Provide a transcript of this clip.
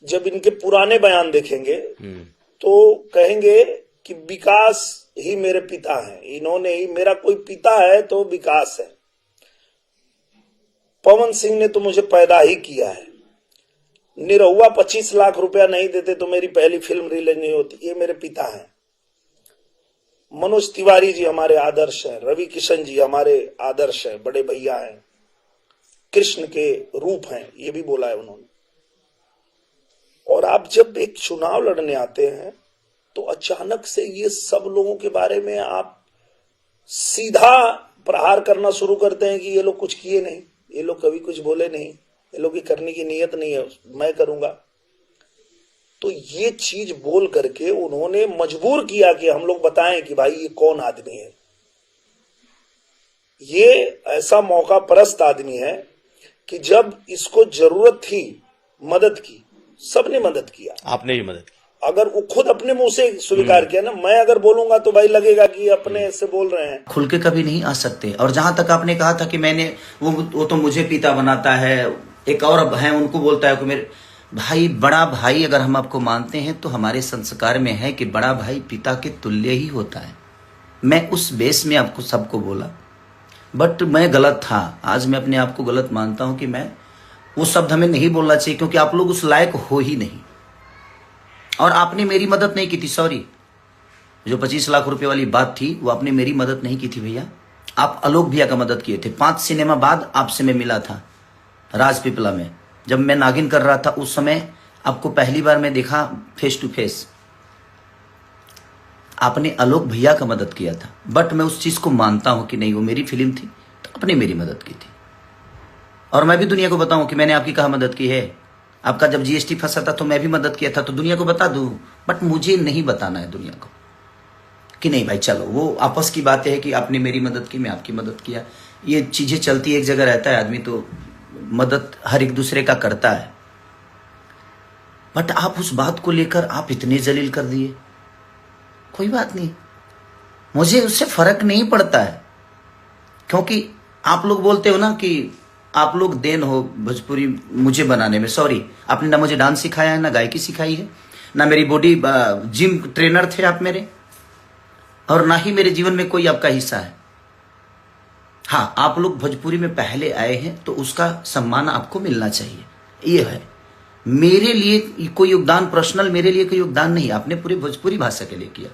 जब इनके पुराने बयान देखेंगे तो कहेंगे कि विकास ही मेरे पिता हैं, इन्होंने ही, मेरा कोई पिता है तो विकास है। पवन सिंह ने तो मुझे पैदा ही किया है। निरहुआ 25 लाख रुपया नहीं देते तो मेरी पहली फिल्म रिलीज नहीं होती, ये मेरे पिता हैं। मनोज तिवारी जी हमारे आदर्श हैं, रवि किशन जी हमारे आदर्श हैं, बड़े भैया हैं, कृष्ण के रूप हैं, ये भी बोला है उन्होंने। और आप जब एक चुनाव लड़ने आते हैं तो अचानक से ये सब लोगों के बारे में आप सीधा प्रहार करना शुरू करते हैं कि ये लोग कुछ किए नहीं, ये लोग कभी कुछ बोले नहीं, ये लोग की करने की नीयत नहीं है, मैं करूंगा। तो ये चीज बोल करके उन्होंने मजबूर किया कि हम लोग बताएं कि भाई ये कौन आदमी है। ये ऐसा मौका परस्त आदमी है कि जब इसको जरूरत थी मदद की, सबने मदद किया। आपने भी मदद की। अगर वो खुद अपने मुंह से स्वीकार किया ना, मैं अगर बोलूंगा तो भाई लगेगा कि अपने से बोल रहे हैं। खुल के कभी नहीं आ सकते। और जहां तक आपने कहा था कि मैंने वो तो मुझे पिता बनाता है, एक और है उनको बोलता है कि मेरे भाई, बड़ा भाई अगर हम आपको मानते हैं तो हमारे संस्कार में है कि बड़ा भाई पिता के तुल्य ही होता है। मैं उस बेस में आपको सबको बोला, बट मैं गलत था। आज मैं अपने आप को गलत मानता हूं कि मैं वो शब्द हमें नहीं बोलना चाहिए, क्योंकि आप लोग उस लायक हो ही नहीं। और आपने मेरी मदद नहीं की थी, सॉरी। जो 25 लाख रुपए वाली बात थी वो आपने मेरी मदद नहीं की थी भैया, आप आलोक भैया का मदद किए थे। 5 सिनेमा बाद आपसे मैं मिला था राजपीपला में, जब मैं नागिन कर रहा था। उस समय आपको पहली बार मैं देखा फेस टू फेस। आपने आलोक भैया का मदद किया था, बट मैं उस चीज को मानता हूं कि नहीं, वो मेरी फिल्म थी तो आपने मेरी मदद की थी। और मैं भी दुनिया को बताऊं कि मैंने आपकी कहाँ मदद की है। आपका जब जीएसटी फंसा था तो मैं भी मदद किया था, तो दुनिया को बता दूं। बट मुझे नहीं बताना है दुनिया को कि नहीं भाई चलो, वो आपस की बातें है कि आपने मेरी मदद की, मैं आपकी मदद किया। ये चीजें चलती एक जगह रहता है आदमी, तो मदद हर एक दूसरे का करता है। बट आप उस बात को लेकर आप इतने जलील कर दिए। कोई बात नहीं, मुझे उससे फर्क नहीं पड़ता है, क्योंकि आप लोग बोलते हो ना कि आप लोग देन हो भोजपुरी मुझे बनाने में। सॉरी, आपने ना मुझे डांस सिखाया है, ना गायकी सिखाई है, ना मेरी बॉडी जिम ट्रेनर थे आप मेरे, और ना ही मेरे जीवन में कोई आपका हिस्सा है। हाँ, आप लोग भोजपुरी में पहले आए हैं तो उसका सम्मान आपको मिलना चाहिए, ये है। मेरे लिए कोई योगदान पर्सनल, मेरे लिए कोई योगदान नहीं, आपने पूरे भोजपुरी भाषा के लिए किया।